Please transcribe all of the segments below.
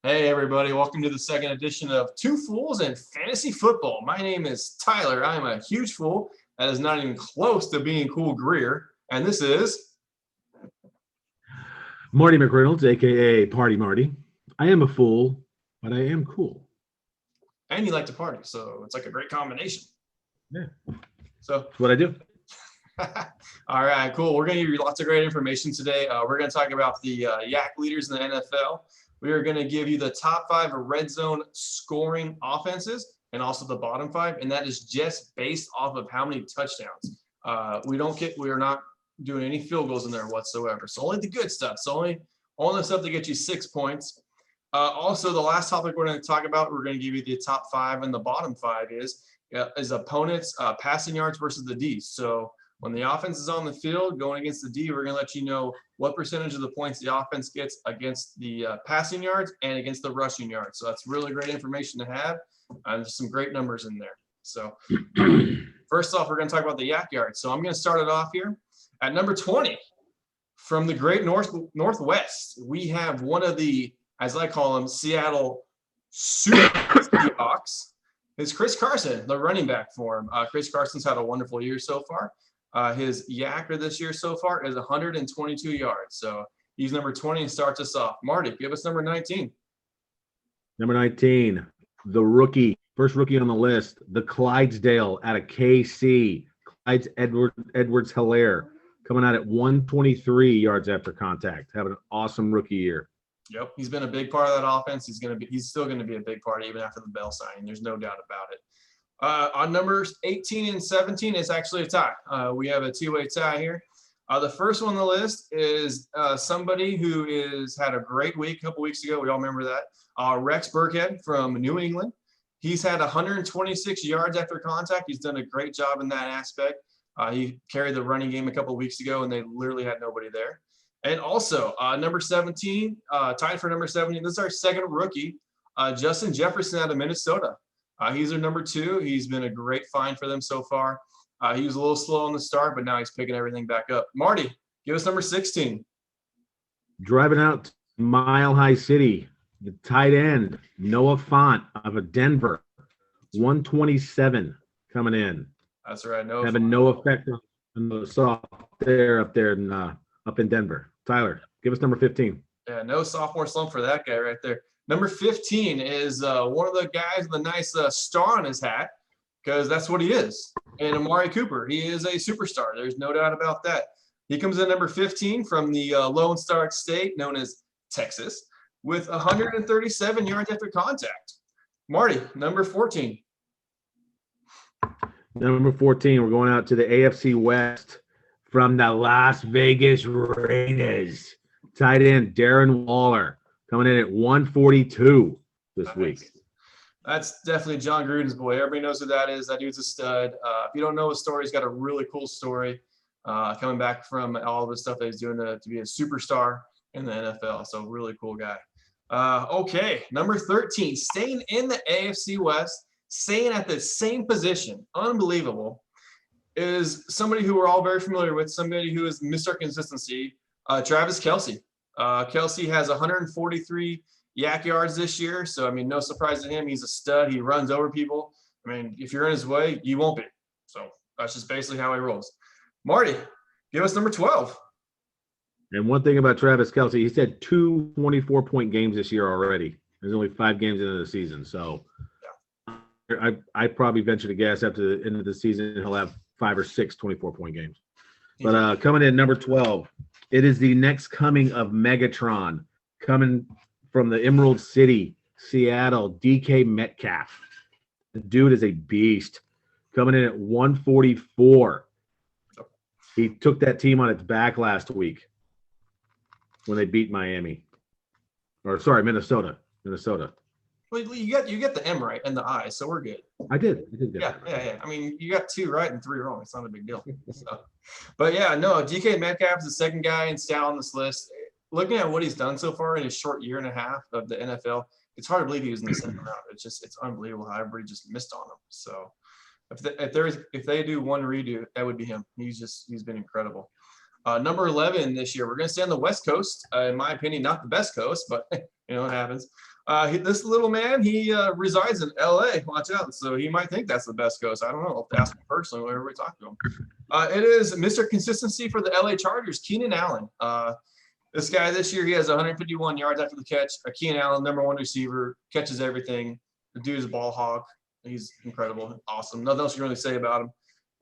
Hey everybody, welcome to the second edition of Two Fools and Fantasy Football. My name is Tyler. I am a huge fool that is not even close to being cool Greer. And this is Marty McReynolds, aka Party Marty. I am a fool, but I am cool. and you like to party, so it's like a great combination. Yeah. So That's what I do. all right, cool. We're going to give you lots of great information today. We're going to talk about the yak leaders in the NFL. We are going to give you the top 5 red zone scoring offenses and also the bottom 5, and that is just based off of how many touchdowns. We are not doing any field goals in there whatsoever. So only the good stuff. So only the stuff that gets you 6 points. Also, the last topic we're going to talk about, we're going to give you the top 5 and the bottom 5 is opponents passing yards versus the D. So when the offense is on the field going against the D, we're going to let you know what percentage of the points the offense gets against the passing yards and against the rushing yards. So that's really great information to have. There's some great numbers in there. So first off, we're going to talk about the yak yards. So I'm going to start it off here. At number 20, from the great Northwest, we have one of the, as I call them, Seattle Super Seahawks. It's Chris Carson, the running back for him. Chris Carson's had a wonderful year so far. His yakker this year so far is 122 yards. So he's number 20 and starts us off. Marty, give us number 19. Number 19, the rookie, first rookie on the list, the Clydesdale out of KC, Clydes Edwards-Helaire, coming out at 123 yards after contact, having an awesome rookie year. Yep, he's been a big part of that offense. He's still going to be a big part even after the Bell signing. There's no doubt about it. On numbers 18 and 17, it's actually a tie. We have a two-way tie here. The first one on the list is somebody who had a great week a couple weeks ago. We all remember that. Rex Burkhead from New England. He's had 126 yards after contact. He's done a great job in that aspect. He carried the running game a couple weeks ago, and they literally had nobody there. And also, number 17, tied for number 17, this is our second rookie, Justin Jefferson out of Minnesota. He's their number 2. He's been a great find for them so far. He was a little slow on the start, but now he's picking everything back up. Marty, give us number 16. Driving out to Mile High City, the tight end, Noah Fant of Denver, 127 coming in. That's right. Having no effect on the soft there up in Denver. Tyler, give us number 15. Yeah, no sophomore slump for that guy right there. Number 15 is one of the guys with a nice star on his hat, because that's what he is. And Amari Cooper, he is a superstar. There's no doubt about that. He comes in number 15 from the Lone Star State known as Texas with 137 yards after contact. Marty, number 14. Number 14, we're going out to the AFC West from the Las Vegas Raiders. Tight end Darren Waller coming in at 142 this week. That's definitely John Gruden's boy. Everybody knows who that is. That dude's a stud. If you don't know his story, he's got a really cool story coming back from all of the stuff that he's doing to be a superstar in the NFL. So really cool guy. Okay, number 13, staying in the AFC West, staying at the same position, unbelievable, is somebody who we're all very familiar with, somebody who is Mr. Consistency, Travis Kelce. Kelce has 143 yak yards this year, so I mean, no surprise to him. He's a stud. He runs over people. I mean, if you're in his way, you won't be. So that's just basically how he rolls. Marty, give us number 12. And one thing about Travis Kelce, he's had 2 24-point games this year already. There's only 5 games into the season, so I probably venture to guess after the end of the season he'll have 5 or 6 24-point games. But coming in number 12, it is the next coming of Megatron, coming from the Emerald City, Seattle, DK Metcalf. The dude is a beast. Coming in at 144. He took that team on its back last week when they beat Miami. Or sorry, Minnesota. Well, you get the M right and the I, so we're good. I did get that right. Yeah. I mean, you got 2 right and 3 wrong. It's not a big deal. So, but yeah, no, DK Metcalf is the second guy in style on this list. Looking at what he's done so far in his short year and a half of the NFL, it's hard to believe he was in the second round. It's unbelievable how everybody just missed on him. So if they do one redo, that would be him. He's been incredible. Number 11 this year, we're going to stay on the West Coast. In my opinion, not the best coast, but You know what happens. This little man, he resides in LA. Watch out. So he might think that's the best coast. I don't know. I'll have to ask him personally whenever we talk to him. It is Mr. Consistency for the LA Chargers, Keenan Allen. This guy this year, he has 151 yards after the catch. Keenan Allen, #1 receiver, catches everything. The dude is a ball hog. He's incredible. Awesome. Nothing else you can really say about him.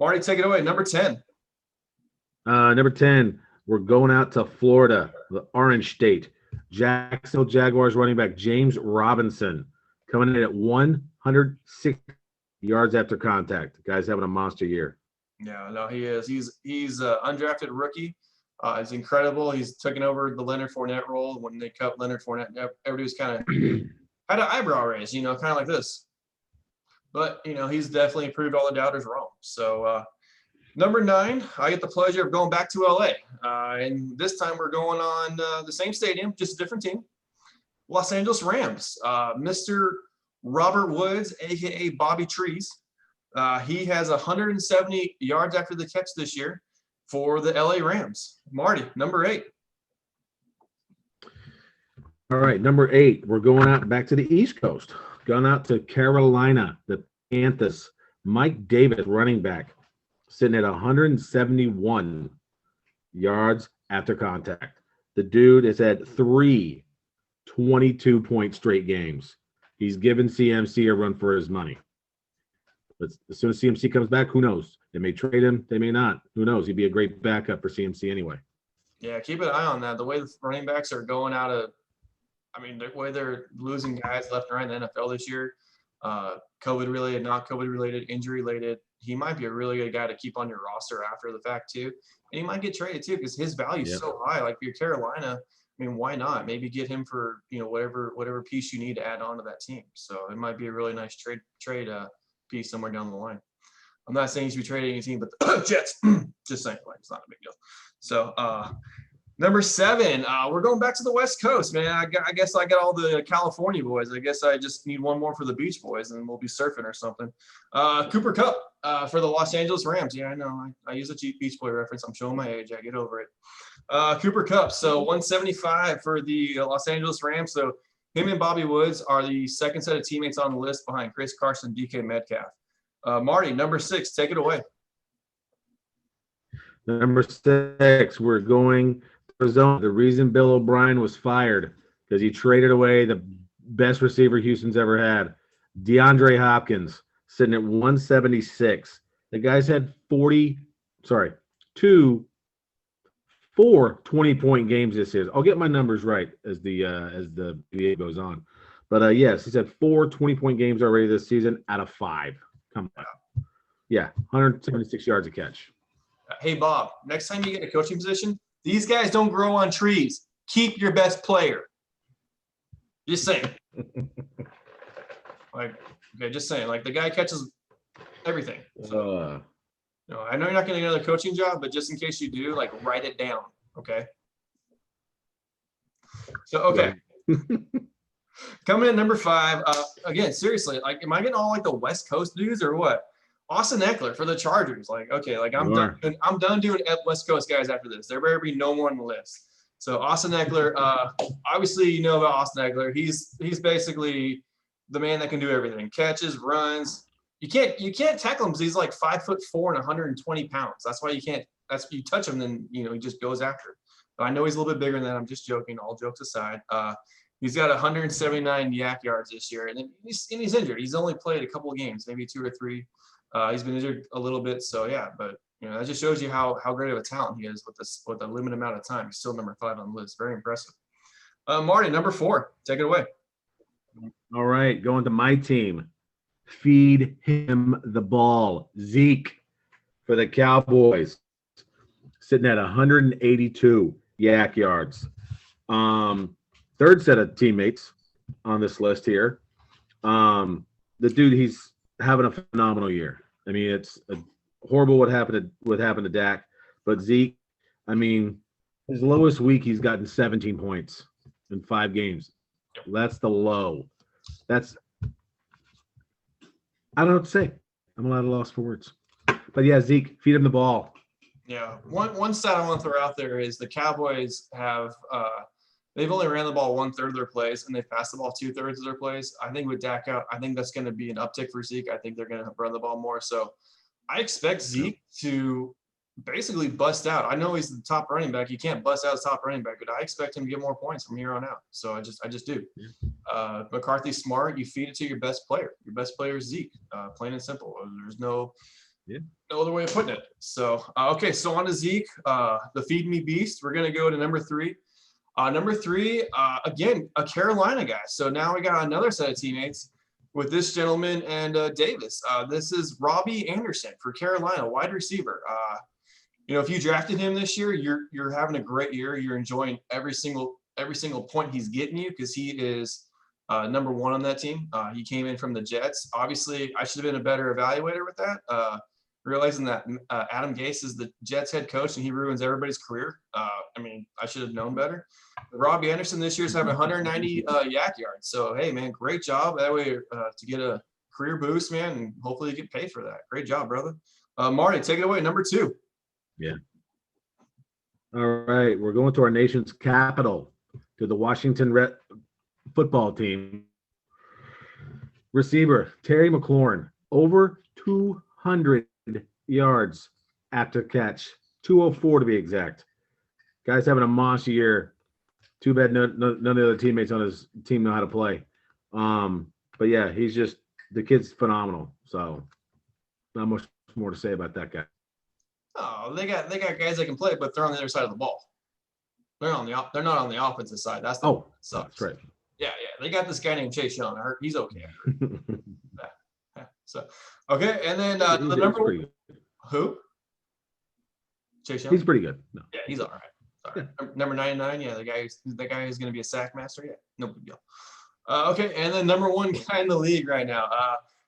Marty, take it away. Number 10. Number 10, we're going out to Florida, the Orange State. Jacksonville Jaguars running back James Robinson coming in at 106 yards after contact. The guy's having a monster year. Yeah, no, he is. He's an undrafted rookie. He's incredible. He's taken over the Leonard Fournette role. When they cut Leonard Fournette, everybody was kind of had an eyebrow raise, kind of like this. But, he's definitely proved all the doubters wrong. So, number 9, I get the pleasure of going back to LA. And this time we're going on the same stadium, just a different team. Los Angeles Rams. Mr. Robert Woods, a.k.a. Bobby Trees. He has 170 yards after the catch this year for the LA Rams. Marty, number 8. All right, number 8. We're going out back to the East Coast. Going out to Carolina, the Panthers. Mike Davis, running back, sitting at 171 yards after contact. The dude has had 3 22-point straight games. He's given CMC a run for his money. But as soon as CMC comes back, who knows? They may trade him. They may not. Who knows? He'd be a great backup for CMC anyway. Yeah, keep an eye on that. The way the running backs are going out of the way they're losing guys left and right in the NFL this year, COVID-related, not COVID-related, injury-related, he might be a really good guy to keep on your roster after the fact too. And he might get traded too because his value is so high. Like if you're Carolina, why not? Maybe get him for, whatever piece you need to add on to that team. So it might be a really nice trade piece somewhere down the line. I'm not saying you should be trading any team, but the Jets, just saying, it's not a big deal. So, number 7, we're going back to the West Coast, man. I guess I got all the California boys. I guess I just need one more for the Beach Boys, and we'll be surfing or something. Cooper Kupp for the Los Angeles Rams. Yeah, I know. I use a cheap Beach Boy reference. I'm showing my age. I get over it. Cooper Kupp, so 175 for the Los Angeles Rams. So him and Bobby Woods are the second set of teammates on the list behind Chris Carson, DK Metcalf. Marty, number 6, take it away. Number 6, we're going to zone. The reason Bill O'Brien was fired because he traded away the best receiver Houston's ever had, DeAndre Hopkins, sitting at 176. The guy's had 4 20-point games this year. I'll get my numbers right as the video goes on. But yes, he's had 4 20-point games already this season out of 5. Come on. Yeah, 176 yards a catch. Hey, Bob, next time you get a coaching position, these guys don't grow on trees. Keep your best player. Just saying. Just saying. The guy catches everything. So, I know you're not going to get another coaching job, but just in case you do, write it down, okay? So, okay. Yeah. Coming in number 5, again, seriously, am I getting all the West Coast dudes or what? Austin Eckler for the Chargers. I'm done doing West Coast guys after this. There better be no more on the list. So Austin Eckler, obviously you know about Austin Eckler. He's basically the man that can do everything. Catches, runs. You can't tackle him because he's 5'4" and 120 pounds. That's why you can't. That's you touch him, then he just goes after it. But I know he's a little bit bigger than that. I'm just joking. All jokes aside. He's got 179 yak yards this year, and he's injured. He's only played a couple of games, maybe 2 or 3. He's been injured a little bit, so yeah. But that just shows you how great of a talent he is with a limited amount of time. He's still number 5 on the list. Very impressive. Marty, number 4, take it away. All right, going to my team. Feed him the ball. Zeke for the Cowboys, sitting at 182 yak yards. Third set of teammates on this list here. The dude, he's having a phenomenal year. It's horrible what happened to Dak, but Zeke, his lowest week he's gotten 17 points in 5 games. That's the low. I don't know what to say. I'm a loss for words. But yeah, Zeke, feed him the ball. Yeah. One stat I want to throw out there is the Cowboys have they've only ran the ball 1/3 of their plays, and they've passed the ball 2/3 of their plays. I think with Dak out, I think that's going to be an uptick for Zeke. I think they're going to run the ball more. So I expect Zeke to basically bust out. I know he's the top running back. You can't bust out as top running back, but I expect him to get more points from here on out. So I just do. McCarthy's smart. You feed it to your best player. Your best player is Zeke. Plain and simple. There's no other way of putting it. So okay, so on to Zeke, the feed me beast. We're gonna go to number 3. Number 3, again, a Carolina guy. So now we got another set of teammates with this gentleman and Davis. This is Robbie Anderson for Carolina, wide receiver. If you drafted him this year, you're having a great year. You're enjoying every single point he's getting you because he is number 1 on that team. He came in from the Jets. Obviously, I should have been a better evaluator with that. Realizing that Adam Gase is the Jets head coach and he ruins everybody's career. I should have known better. But Robbie Anderson this year is having 190 yak yards. So, hey, man, great job. That way to get a career boost, man, and hopefully you get paid for that. Great job, brother. Marty, take it away. Number 2. Yeah. All right. We're going to our nation's capital, to the Washington football team. Receiver, Terry McLaurin, over 200 yards after catch, 204 to be exact. Guy's having a monster year. Too bad none of the other teammates on his team know how to play. But yeah, the kid's phenomenal. So not much more to say about that guy. Oh, they got guys that can play, but they're on the other side of the ball. They're not on the offensive side. That's that's right. Yeah. They got this guy named Chase Young. He's okay. So okay, and then the number who? Chase Young. He's pretty good. No. Yeah, he's all right. Sorry. Yeah. Number 99. Yeah, the guy is going to be a sack master. Yeah, no big deal. Okay, and then number 1 guy in the league right now.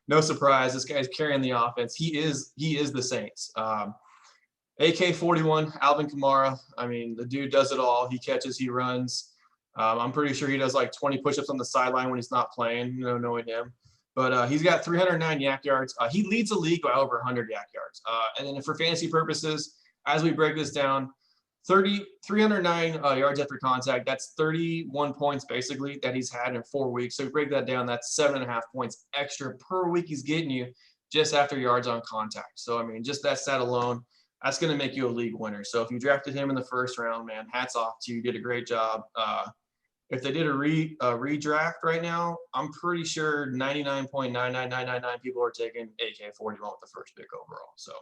No surprise, this guy's carrying the offense. He is the Saints. AK-41, Alvin Kamara. The dude does it all. He catches, he runs. I'm pretty sure he does like 20 push-ups on the sideline when he's not playing, knowing him. But he's got 309 yak yards. He leads the league by over 100 yak yards. And then for fantasy purposes, as we break this down, 309 yards after contact, that's 31 points basically that he's had in 4 weeks. So we break that down, that's 7.5 points extra per week he's getting you just after yards on contact. So, just that stat alone, that's going to make you a league winner. So if you drafted him in the first round, man, hats off to you. You did a great job. If they did a redraft right now, I'm pretty sure 99.99999 people are taking AK-41 with the first pick overall. So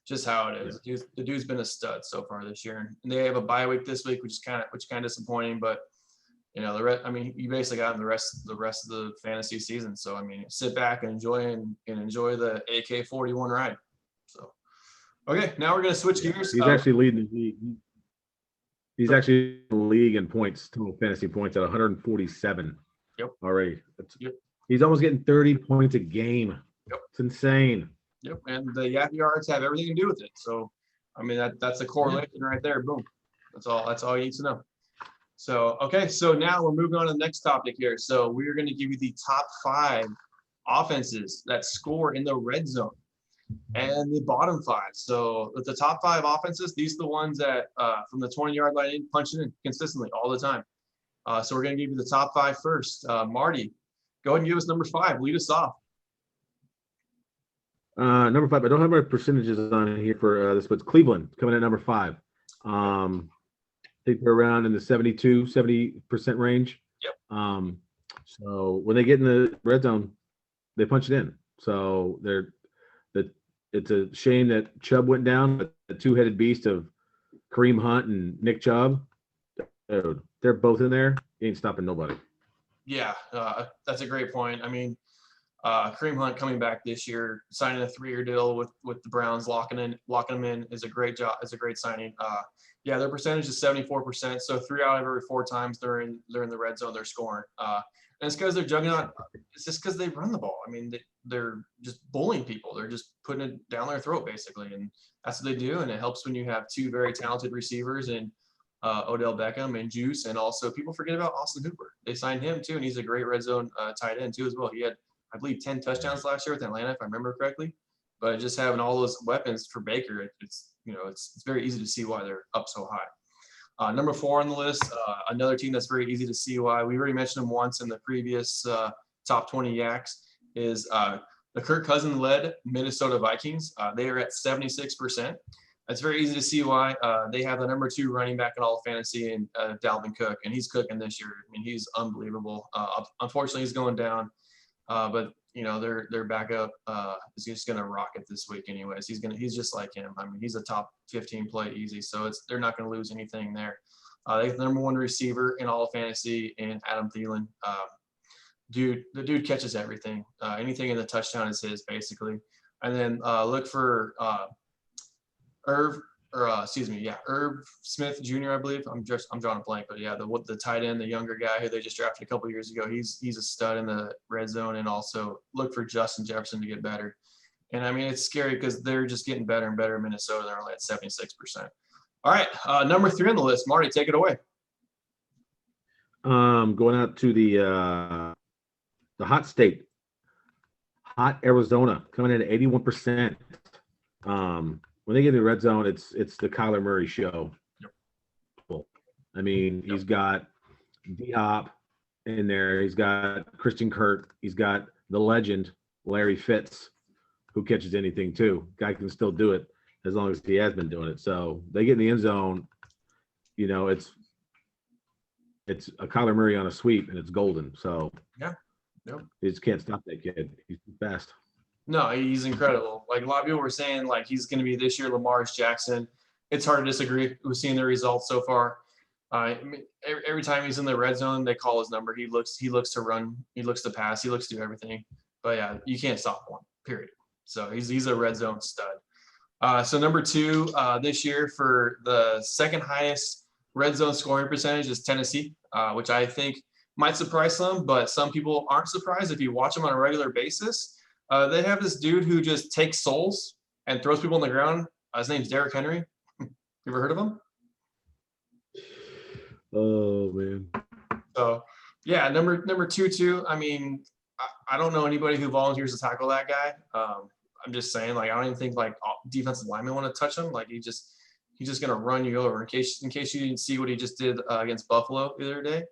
just how it is. Yeah. The dude's been a stud so far this year. And they have a bye week this week, which is kind of disappointing. But you basically got him the rest of the fantasy season. So sit back and enjoy the AK-41 ride. So. Okay, now we're going to switch gears. He's actually leading the league. He's actually in the league in points, total fantasy points at 147. Yep. Already. He's almost getting 30 points a game. Yep. It's insane. Yep, and the yak yards have everything to do with it. So, that's a correlation right there. Boom. That's all you need to know. So, okay, so now we're moving on to the next topic here. So we're going to give you the top 5 offenses that score in the red zone. And the bottom 5. So with the top 5 offenses, these are the ones that from the 20-yard line in, punching in consistently all the time. So we're going to give you the top 5 first. Marty, go ahead and give us number 5. Lead us off. Number 5. I don't have my percentages on here for this, but it's Cleveland coming at number 5. I think they're around in the 70% range. Yep. So when they get in the red zone, they punch it in. So it's a shame that Chubb went down, but the 2-headed beast of Kareem Hunt and Nick Chubb, they're both in there. You ain't stopping nobody. Yeah, that's a great point. Kareem Hunt coming back this year, signing a 3-year deal with the Browns, locking him in is a great job. Is a great signing. Their percentage is 74%. So 3 out of every 4 times they're in the red zone, they're scoring. And it's because they're juggernaut. It's just because they run the ball. They're just bullying people. They're just putting it down their throat, basically. And that's what they do. And it helps when you have 2 very talented receivers and Odell Beckham and Juice. And also people forget about Austin Hooper. They signed him too. And he's a great red zone tight end too as well. He had, I believe, 10 touchdowns last year with Atlanta, if I remember correctly. But just having all those weapons for Baker, it's very easy to see why they're up so high. Number 4 on the list, another team that's very easy to see why. We already mentioned them once in the previous top 20 Yaks, is the Kirk Cousins-led Minnesota Vikings. They are at 76%. It's very easy to see why. They have the number 2 running back in all of fantasy, and Dalvin Cook, and he's cooking this year. I mean, he's unbelievable. Unfortunately, he's going down, but their backup is just going to rock it this week, anyways. He's just like him. I mean, he's a top 15 play easy, so they're not going to lose anything there. They have the number 1 receiver in all of fantasy, and Adam Thielen. The dude catches everything. Anything in the touchdown is his, basically. And then look for Irv Smith Jr., I believe. I'm drawing a blank, but yeah, the tight end, the younger guy who they just drafted a couple years ago. He's a stud in the red zone. And also look for Justin Jefferson to get better. And I mean, it's scary because they're just getting better and better in Minnesota. They're only at 76%. All right, number 3 on the list. Marty, take it away. Going out to the hot state, hot Arizona, coming in at 81%. When they get in the red zone, it's the Kyler Murray show. Yep. I mean, he's got D-Hop in there. He's got Christian Kirk. He's got the legend, Larry Fitz, who catches anything too. Guy can still do it as long as he has been doing it. So they get in the end zone, it's a Kyler Murray on a sweep, and it's golden. So yeah. Yep. You just can't stop that kid. He's the best. No, he's incredible. Like, a lot of people were saying, like, he's going to be this year Lamar's Jackson. It's hard to disagree. We've seen the results so far. I mean, every time he's in the red zone, they call his number. He looks to run. He looks to pass. He looks to do everything. But yeah, you can't stop one. Period. So he's a red zone stud. So number 2 this year for the second highest red zone scoring percentage is Tennessee, which I think might surprise some, but some people aren't surprised if you watch them on a regular basis. They have this dude who just takes souls and throws people on the ground. His name's Derrick Henry. You ever heard of him? Oh, man. So, yeah, number 2 too. I mean, I don't know anybody who volunteers to tackle that guy. I'm just saying, like, I don't even think like defensive linemen want to touch him. Like, he's just gonna run you over. In case you didn't see what he just did against Buffalo the other day.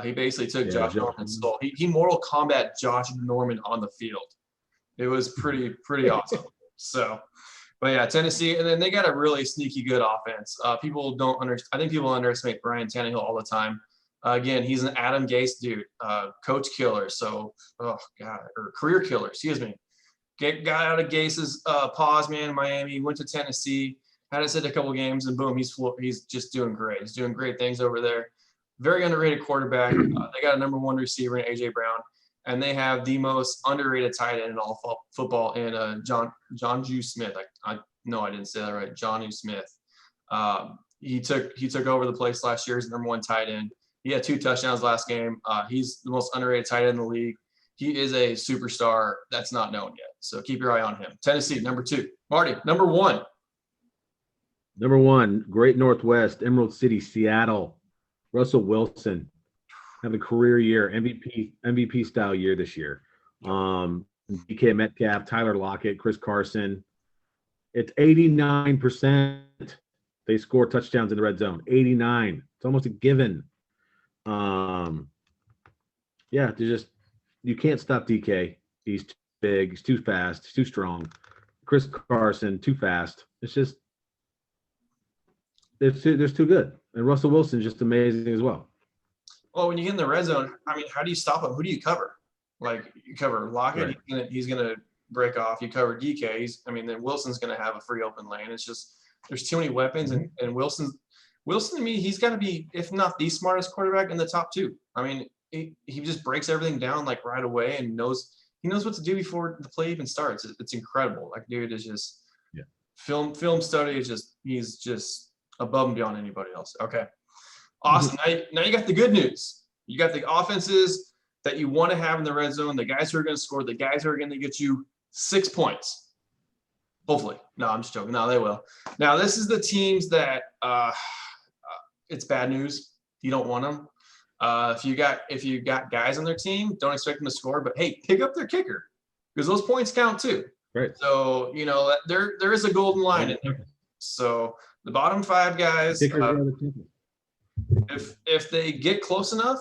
He basically took Josh Norman's soul. He Mortal Kombat Josh Norman on the field. It was pretty awesome. So, but yeah, Tennessee, and then they got a really sneaky good offense. I think people underestimate Brian Tannehill all the time. Again, he's an Adam Gase dude, coach killer. So, career killer. Excuse me. Got out of Gase's paws, man. Miami, went to Tennessee, had us hit a couple games, and boom, he's just doing great. He's doing great things over there. Very underrated quarterback. They got a number 1 receiver in A.J. Brown, and they have the most underrated tight end in all football in Jonnu Smith. I know I didn't say that right. Jonnu Smith. He took over the place last year as number 1 tight end. He had 2 touchdowns last game. He's the most underrated tight end in the league. He is a superstar that's not known yet. So keep your eye on him. Tennessee, number 2. Marty, number 1. Number 1, Great Northwest, Emerald City, Seattle. Russell Wilson have a career year, MVP style year this year. DK Metcalf, Tyler Lockett, Chris Carson. It's 89%. They score touchdowns in the red zone. 89. It's almost a given. Yeah, you can't stop DK. He's too big. He's too fast. He's too strong. Chris Carson, too fast. It's just they're too good. And Russell Wilson's just amazing as well. Well, when you get in the red zone, I mean, how do you stop him? Who do you cover? Like, you cover Lockett, right. He's gonna break off. You cover DK. Then Wilson's gonna have a free open lane. It's just there's too many weapons, and Wilson to me, he's got to be, if not the smartest quarterback, in the top 2. I mean, he just breaks everything down like right away, and knows what to do before the play even starts. It's incredible. Like, dude is just film study is just he's just above and beyond anybody else. Okay. Awesome. Now you got the good news. You got the offenses that you want to have in the red zone, the guys who are going to score, the guys who are going to get you 6 points. Hopefully. No, I'm just joking. No, they will. Now, this is the teams that it's bad news. You don't want them. If you got guys on their team, don't expect them to score, but hey, pick up their kicker because those points count too. Right. So, there is a golden line in there. So the bottom 5 guys, if they get close enough,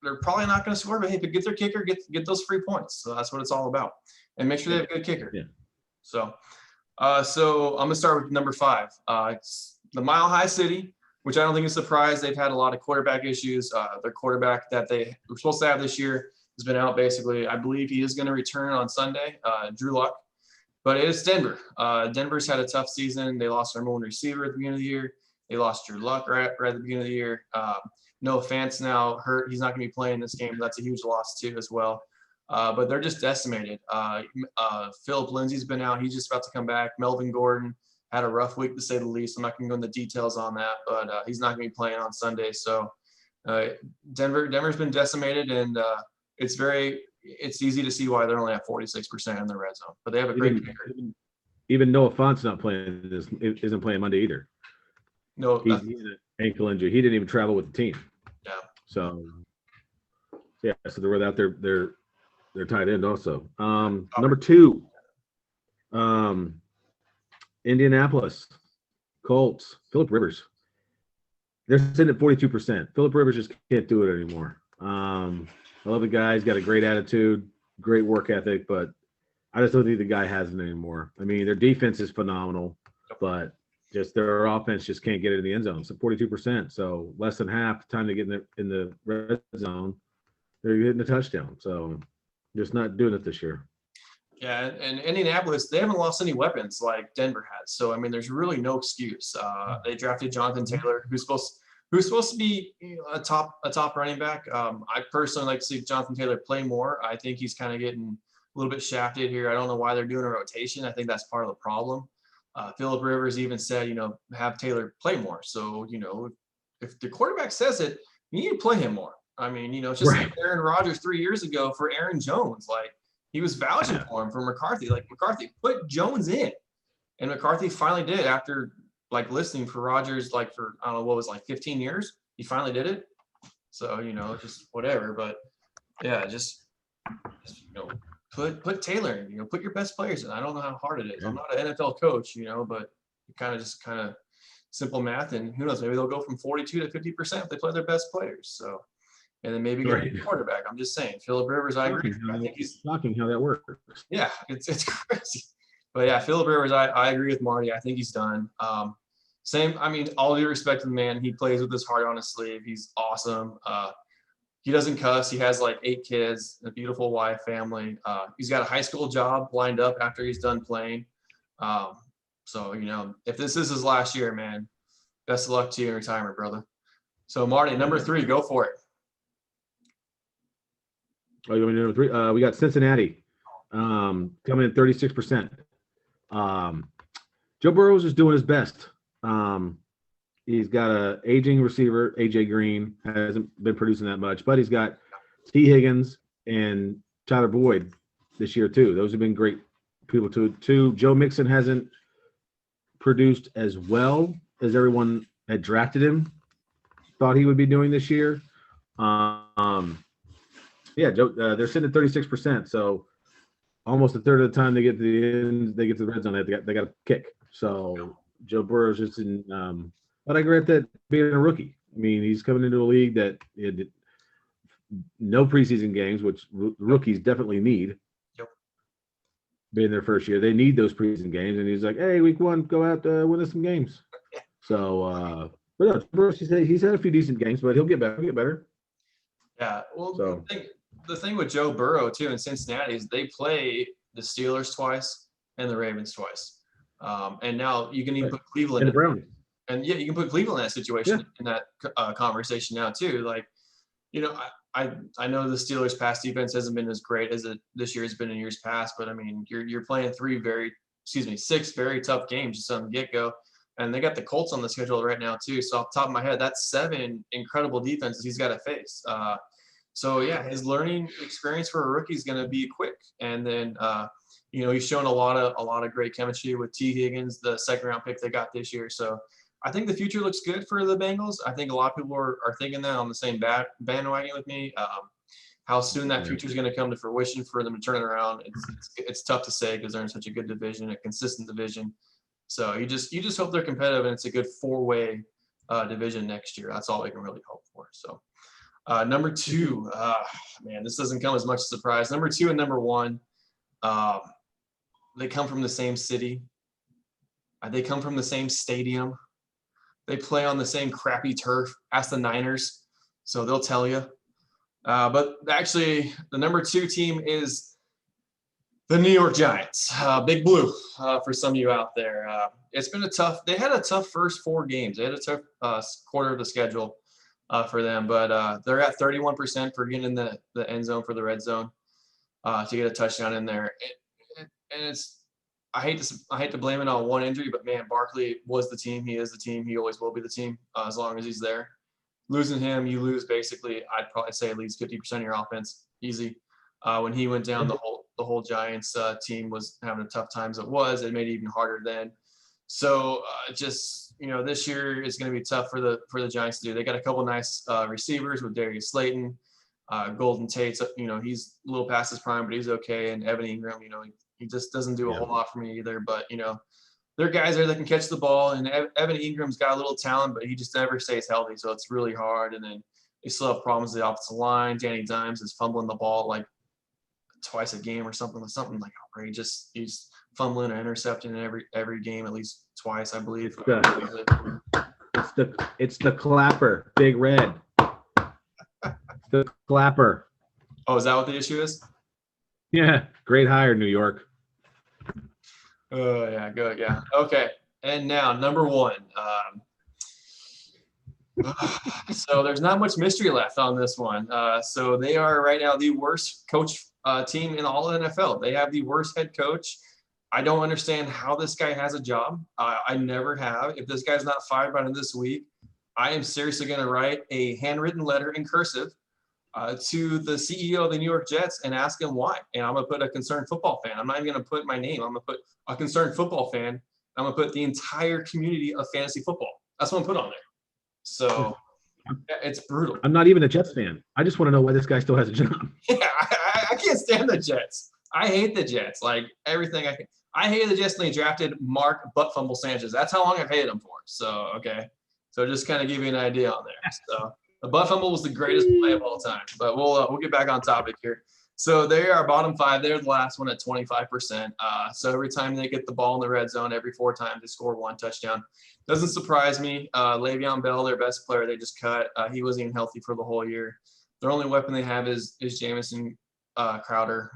they're probably not going to score. But hey, if they get their kicker, get those free points. So that's what it's all about, and make sure they have a good kicker. Yeah. So, so I'm gonna start with number 5. It's the Mile High City, which I don't think is a surprise. They've had a lot of quarterback issues. Their quarterback that they were supposed to have this year has been out basically. I believe he is going to return on Sunday, Drew Luck. But it's Denver. Denver's had a tough season. They lost their number 1 receiver at the beginning of the year. They lost Drew Luck right at the beginning of the year. Noah Fant's now hurt. He's not going to be playing this game. That's a huge loss too as well. But they're just decimated. Philip Lindsay's been out. He's just about to come back. Melvin Gordon had a rough week to say the least. I'm not going to go into details on that, but he's not going to be playing on Sunday. So Denver's been decimated, and it's easy to see why they're only at 46% in the red zone. But they have a great kicker. Even Noah Fant's not playing. Isn't playing Monday either. No, he's an ankle injury. He didn't even travel with the team. Yeah. So they're without their tight end also. Number 2, Indianapolis Colts, Phillip Rivers. They're sitting at 42%. Phillip Rivers just can't do it anymore. I love the guy. He's got a great attitude, great work ethic, but I just don't think the guy has it anymore. I mean, their defense is phenomenal, but just their offense just can't get it in the end zone. So 42%. So less than half the time they get in the red zone, they're getting a touchdown. So just not doing it this year. Yeah, and Indianapolis, they haven't lost any weapons like Denver has. So I mean, there's really no excuse. They drafted Jonathan Taylor, who's supposed to be a top running back. I personally like to see Jonathan Taylor play more. I think he's kind of getting a little bit shafted here. I don't know why they're doing a rotation. I think that's part of the problem. Phillip Rivers even said, have Taylor play more. So, if the quarterback says it, you need to play him more. I mean, it's just like Aaron Rodgers 3 years ago for Aaron Jones. Like, he was vouching for him for McCarthy. Like, McCarthy, put Jones in. And McCarthy finally did after, listening for Rodgers, for, I don't know, what was 15 years. He finally did it. So, just whatever. But, yeah, just put Taylor in, put your best players in. I don't know how hard it is. I'm not an NFL coach, but kind of simple math, and who knows, maybe they'll go from 42 to 50% if they play their best players. So, and then maybe get a quarterback. I'm just saying, Phillip Rivers, I agree. I think he's shocking how that works. Yeah, it's crazy. But yeah, Phillip Rivers, I agree with Marty. I think he's done. Same, I mean, all due respect to the man, he plays with his heart on his sleeve. He's awesome. He doesn't cuss. He has 8 kids, a beautiful wife, family. He's got a high school job lined up after he's done playing. So, if this is his last year, man, best of luck to you in retirement, brother. So, Marty, number 3, go for it. Oh, you want me to number 3? We got Cincinnati coming in 36%. Joe Burrow is doing his best. He's got a aging receiver, AJ Green, hasn't been producing that much, but he's got T. Higgins and Tyler Boyd this year too. Those have been great people too. Joe Mixon hasn't produced as well as everyone had drafted him, thought he would be doing this year. Joe, they're sitting at 36%, so almost a third of the time they get to the end, they get to the red zone, they got a kick. So Joe Burrow's just in. But I regret that being a rookie. I mean, he's coming into a league that had no preseason games, which rookies definitely need. Yep. Being their first year, they need those preseason games, and he's like, "Hey, week 1, go out win us some games." So, but no, Burrow, he's had a few decent games, but he'll get better. He'll get better. Yeah. Well, the thing with Joe Burrow too in Cincinnati is they play the Steelers twice and the Ravens twice, and now you can even put Cleveland and the Browns. And yeah, you can put Cleveland in that situation, in that conversation now too. I know the Steelers' pass defense hasn't been as great as it this year has been in years past, but I mean, you're playing 6 very tough games just on the get-go, and they got the Colts on the schedule right now too. So off the top of my head, that's 7 incredible defenses he's got to face. So yeah, his learning experience for a rookie is going to be quick, and then he's shown a lot of great chemistry with T. Higgins, the 2nd-round pick they got this year. So I think the future looks good for the Bengals. I think a lot of people are thinking that on the same bandwagon with me. How soon that future is going to come to fruition for them to turn it around, it's tough to say because they're in such a good division, a consistent division. So you just hope they're competitive, and it's a good 4-way division next year. That's all we can really hope for. So number 2, man, this doesn't come as much as a surprise. Number 2 and number 1, they come from the same city. They come from the same stadium. They play on the same crappy turf. Ask the Niners, so they'll tell you. But actually, the number 2 team is the New York Giants. Big Blue for some of you out there. It's been they had a tough first 4 games. They had a tough quarter of the schedule for them, but they're at 31% for getting in the end zone for the red zone to get a touchdown in there. And it's, I hate to blame it on one injury, but man, Barkley was the team. He is the team. He always will be the team as long as he's there. Losing him, you lose basically, I'd probably say at least 50% of your offense, easy. When he went down, the whole Giants team was having a tough time as it was. It made it even harder then. So just, this year is going to be tough for the Giants to do. They got a couple nice receivers with Darius Slayton, Golden Tate. He's a little past his prime, but he's okay. And Evan Ingram, he just doesn't do a whole lot for me either. But there are guys there that can catch the ball, and Evan Ingram's got a little talent, but he just never stays healthy, so it's really hard. And then they still have problems with the offensive line. Danny Dimes is fumbling the ball like twice a game or something like outrageous. He's fumbling or intercepting in every game at least twice, I believe. It's the clapper, Big Red. The clapper. Oh, is that what the issue is? Yeah, great hire, New York. Oh, yeah, good, yeah. Okay, and now number 1. So there's not much mystery left on this one. So they are right now the worst coach team in all of the NFL. They have the worst head coach. I don't understand how this guy has a job. I never have. If this guy's not fired by this week, I am seriously going to write a handwritten letter in cursive to the CEO of the New York Jets and ask him why. And I'm going to put a concerned football fan. I'm not even going to put my name. I'm going to put a concerned football fan. I'm going to put the entire community of fantasy football. That's what I'm put on there. So it's brutal. I'm not even a Jets fan. I just want to know why this guy still has a job. Yeah, I can't stand the Jets. I hate the Jets. Like everything I hated the Jets when they drafted Mark Butt Fumble Sanchez. That's how long I've hated them for. So, okay. So just kind of give you an idea on there. So the Butt Fumble was the greatest play of all time. But we'll get back on topic here. So they are bottom 5. They're the last one at 25%. So every time they get the ball in the red zone, every 4 times they score 1 touchdown. Doesn't surprise me. Le'Veon Bell, their best player, they just cut. He wasn't even healthy for the whole year. Their only weapon they have is Jamison Crowder.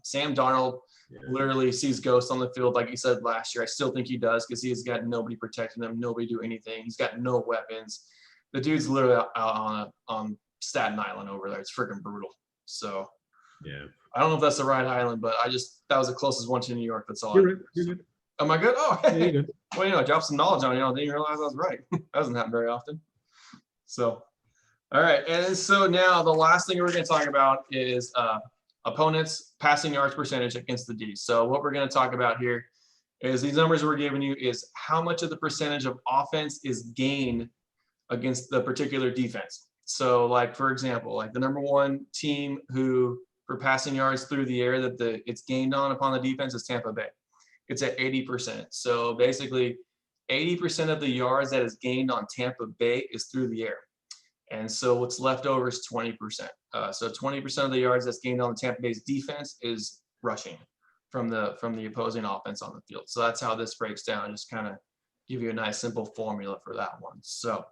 Sam Darnold literally sees ghosts on the field, like he said last year. I still think he does because he's got nobody protecting him, nobody do anything. He's got no weapons. The dude's literally out on Staten Island over there. It's freaking brutal. So yeah, I don't know if that's the right island, but that was the closest one to New York. That's all. You're good. Am I good? Oh, hey. Yeah, you're good. Well, drop some knowledge on you. Didn't realize I was right. That doesn't happen very often. So, all right. And so now the last thing we're going to talk about is opponents' passing yards percentage against the D. So what we're going to talk about here is these numbers we're giving you is how much of the percentage of offense is gained against the particular defense. So like, for example, like the number 1 team who for passing yards through the air that it's gained on upon the defense is Tampa Bay. It's at 80%. So basically 80% of the yards that is gained on Tampa Bay is through the air. And so what's left over is 20%. So 20% of the yards that's gained on the Tampa Bay's defense is rushing from the opposing offense on the field. So that's how this breaks down. Just kind of give you a nice simple formula for that one. So,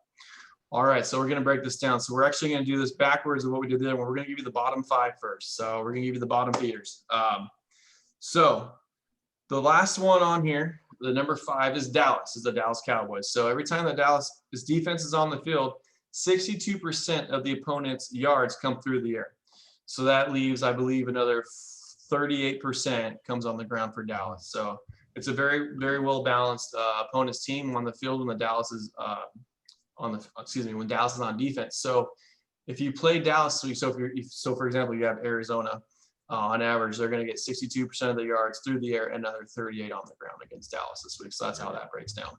all right, so we're going to break this down. So we're actually going to do this backwards of what we did there. We're going to give you the bottom 5 first. So we're going to give you the bottom feeders. So the last one on here, the number 5 is Dallas, is the Dallas Cowboys. So every time that Dallas' defense is on the field, 62% of the opponent's yards come through the air. So that leaves, I believe, another 38% comes on the ground for Dallas. So it's a very, very well balanced opponent's team on the field when Dallas is when Dallas is on defense. So if you play Dallas, so for example, you have Arizona. On average, they're going to get 62% of the yards through the air and another 38 on the ground against Dallas this week. So that's how that breaks down.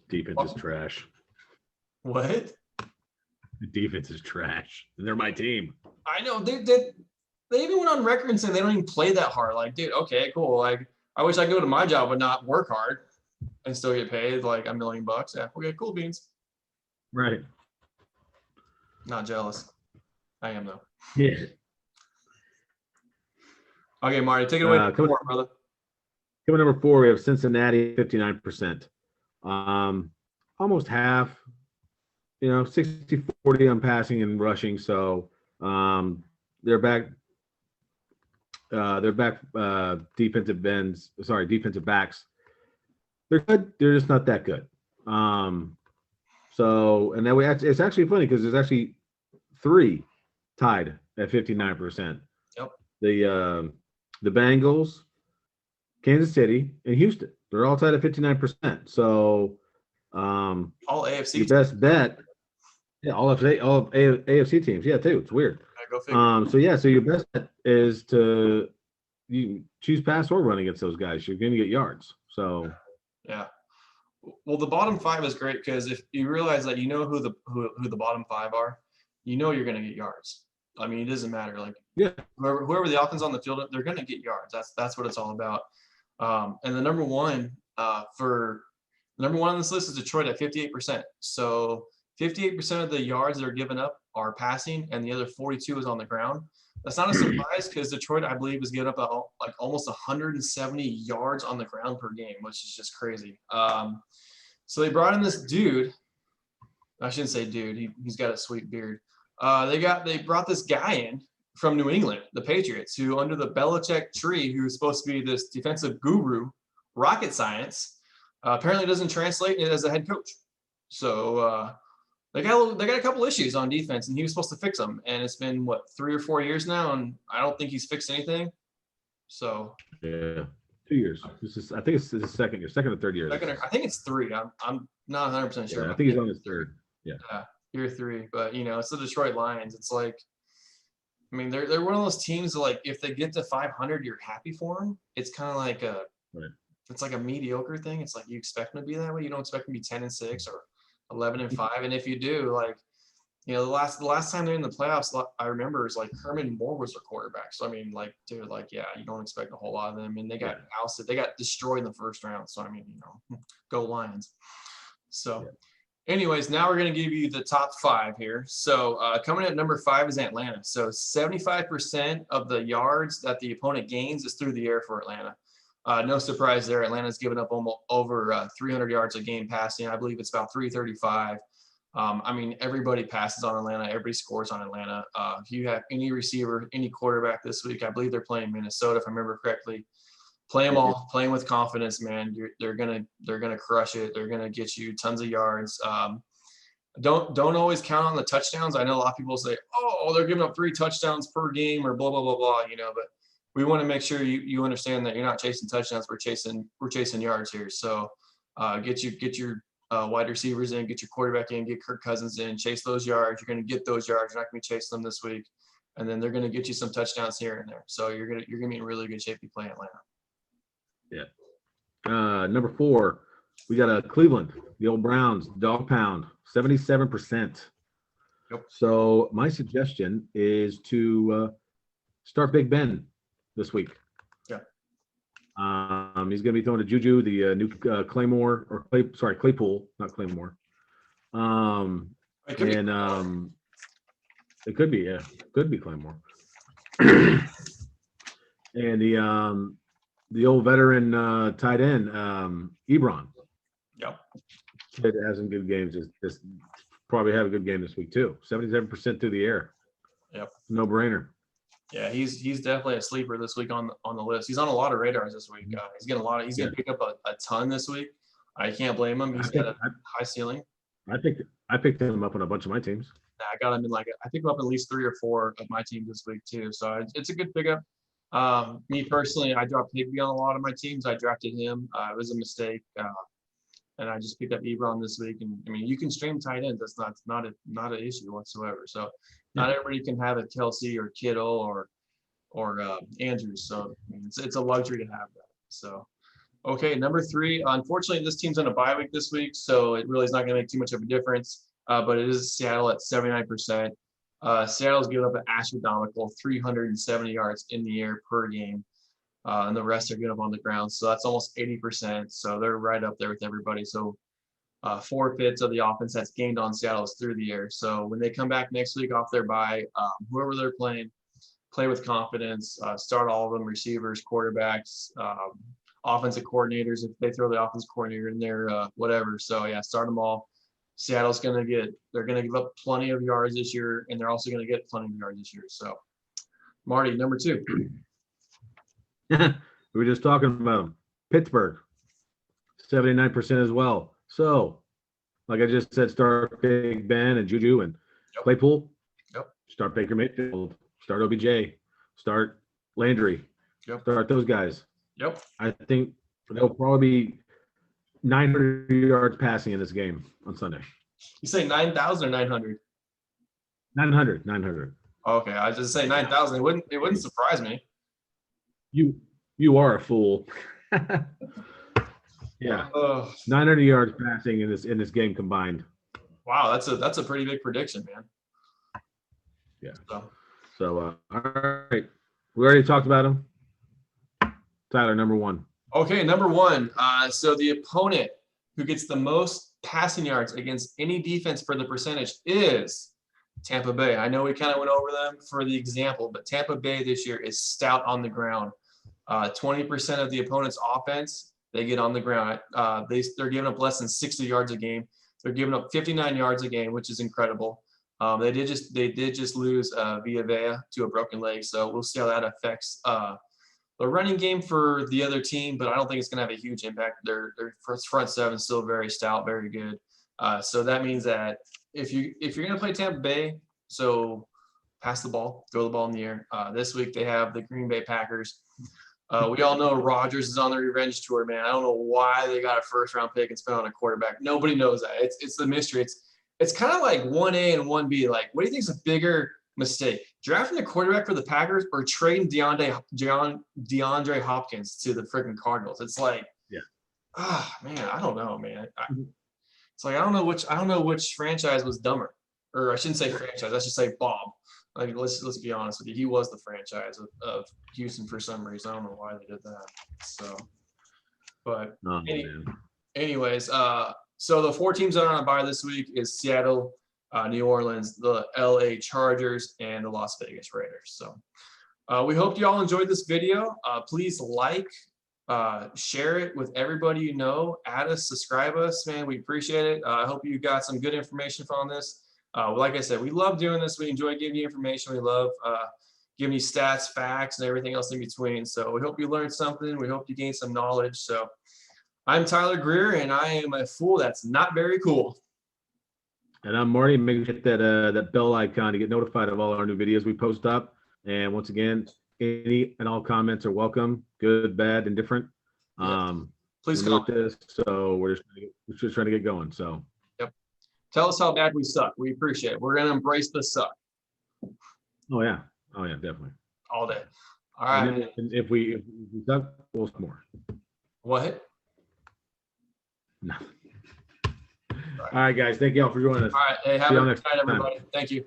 Defense is trash. What? The defense is trash. They're my team. I know. They even went on record and said they don't even play that hard. Like, dude, okay, cool. Like, I wish I could go to my job but not work hard. and still get paid like $1 million. Yeah, okay, cool beans. Right. Not jealous. I am though. Yeah. Okay, Marty, take it away, brother. Coming number 4, we have Cincinnati, 59%. Almost half, 60-40 on passing and rushing. So they're back. Defensive backs. They're good. They're just not that good. So, and then it's actually funny because there's actually 3 tied at 59%. Yep. The Bengals, Kansas City, and Houston. They're all tied at 59%. So, all AFC. Your best bet, all of AFC teams, too. It's weird. Go figure. So your best bet is to you choose pass or run against those guys. You're going to get yards. So, yeah. Well, the bottom 5 is great because if you realize that who the bottom 5 are, you're going to get yards. I mean, it doesn't matter. Like, whoever the offense on the field, they're going to get yards. That's what it's all about. And the number one on this list is Detroit at 58%. So 58% of the yards that are given up are passing, and the other 42 is on the ground. That's not a surprise because Detroit, I believe, is giving up like almost 170 yards on the ground per game, which is just crazy. So they brought in this dude. I shouldn't say dude. He's got a sweet beard. They brought this guy in from New England, the Patriots, who under the Belichick tree, who's supposed to be this defensive guru, rocket science, apparently doesn't translate it as a head coach. So they got a couple issues on defense, and he was supposed to fix them. And it's been 3 or 4 years now, and I don't think he's fixed anything. So 2 years. I think it's his second or third year. I think it's 3. I'm not 100% sure. I think he's on his third. Yeah. Year 3, but it's the Detroit Lions. It's like, I mean, they're one of those teams that, like, if they get to 500, you're happy for them. It's kind of like it's like a mediocre thing. It's like you expect them to be that way. You don't expect them to be 10-6 or 11-5. And if you do, like, the last time they're in the playoffs, I remember is like Herman Moore was their quarterback. So I mean, like, dude, like, yeah, you don't expect a whole lot of them. And they got ousted. They got destroyed in the first round. So I mean, go Lions. So. Anyways, now we're going to give you the top 5 here. So coming at number 5 is Atlanta. So 75% of the yards that the opponent gains is through the air for Atlanta. No surprise there. Atlanta's given up almost over 300 yards a game passing. I believe it's about 335. I mean, everybody passes on Atlanta. Everybody scores on Atlanta. If you have any receiver, any quarterback this week, I believe they're playing Minnesota, if I remember correctly. Play them all. Playing with confidence, man. They're gonna crush it. They're gonna get you tons of yards. Don't always count on the touchdowns. I know a lot of people say, "Oh, they're giving up 3 touchdowns per game," or blah blah blah blah. But we want to make sure you understand that you're not chasing touchdowns. We're chasing yards here. So get your wide receivers in, get your quarterback in, get Kirk Cousins in, chase those yards. You're gonna get those yards. You're not gonna be chasing them this week, and then they're gonna get you some touchdowns here and there. So you're gonna be in really good shape if you play Atlanta. Yeah. Number 4, we got Cleveland, the old Browns, dog pound, 77%. Yep. So my suggestion is to start Big Ben this week. Yeah. He's going to be throwing to Juju, the new Claypool, not Claymore. It could be Claymore. And the old veteran tight end, Ebron. Yep. Kid has some good games. Just probably have a good game this week too. 77% through the air. Yep. No brainer. Yeah, he's definitely a sleeper this week on the list. He's on a lot of radars this week. He's getting He's gonna pick up a ton this week. I can't blame him. He's got a high ceiling. I picked him up on a bunch of my teams. I got him in I picked him up at least 3 or 4 of my teams this week too. So it's a good pickup. Me personally, I dropped Higby on a lot of my teams. I drafted him. It was a mistake, and I just picked up Ebron this week. And I mean, you can stream tight ends. That's not an issue whatsoever. So not everybody can have a Kelsey or Kittle or Andrews. So I mean, it's a luxury to have that. So okay, number 3. Unfortunately, this team's on a bye week this week, so it really is not going to make too much of a difference. But it is Seattle at 79%. Seattle's given up an astronomical 370 yards in the air per game. and the rest are good up on the ground. So that's almost 80%. So they're right up there with everybody. So 4/5 of the offense that's gained on Seattle is through the air. So when they come back next week off their bye, whoever they're playing, play with confidence, start all of them, receivers, quarterbacks, offensive coordinators, if they throw the offensive coordinator in there, whatever. So yeah, start them all. Seattle's they're gonna give up plenty of yards this year, and they're also gonna get plenty of yards this year. So Marty, number 2. We were just talking about them. Pittsburgh, 79% as well. So, like I just said, start Big Ben and Juju and Claypool. Yep. Start Baker Mayfield. Start OBJ. Start Landry. Yep. Start those guys. Yep. I think there'll probably be 900 yards passing in this game on Sunday. You say 9,000 or 900? 900. 900. Okay, I was just say 9,000. It wouldn't surprise me. You are a fool. Yeah. 900 yards passing in this game combined. Wow, that's a pretty big prediction, man. Yeah. So all right. We already talked about him. Tyler, number 1. Okay, number 1. So the opponent who gets the most passing yards against any defense for the percentage is Tampa Bay. I know we kind of went over them for the example, but Tampa Bay this year is stout on the ground. 20% of the opponent's offense, they get on the ground. They're giving up less than 60 yards a game. They're giving up 59 yards a game, which is incredible. They did just lose Villa to a broken leg, so we'll see how that affects the running game for the other team. But I don't think it's going to have a huge impact. Their front seven is still very stout, very good. So that means that if you're going to play Tampa Bay, so pass the ball, throw the ball in the air. This week they have the Green Bay Packers. We all know Rodgers is on the revenge tour, man. I don't know why they got a first-round pick and spent on a quarterback. Nobody knows that. It's the mystery. It's kind of like 1A and 1B. Like, what do you think is a bigger mistake? Drafting a quarterback for the Packers or trading DeAndre Hopkins to the freaking Cardinals? It's like, man, I don't know, man. It's like I don't know which franchise was dumber, or I shouldn't say franchise. I should say Bob. Like, let's be honest with you. He was the franchise of Houston for some reason. I don't know why they did that. So, but anyways, so the 4 teams that are on a bye this week is Seattle, New Orleans, the LA Chargers, and the Las Vegas Raiders. So we hope you all enjoyed this video. Please like, share it with everybody you know. Add us, subscribe us, man. We appreciate it. I hope you got some good information from this. Like I said, we love doing this. We enjoy giving you information. We love giving you stats, facts, and everything else in between. So we hope you learned something. We hope you gained some knowledge. So I'm Tyler Greer, and I am a fool that's not very cool. And I'm Marty. Make sure to hit that bell icon to get notified of all our new videos we post up. And once again, any and all comments are welcome, good, bad, indifferent. Please comment. This, so we're just trying to get going. So. Tell us how bad we suck. We appreciate it. We're going to embrace the suck. Oh, yeah. Definitely. All day. All right. And if we suck, we'll suck more. What? No. All right, guys. Thank you all for joining us. All right. Hey, have a good night, everybody. Thank you.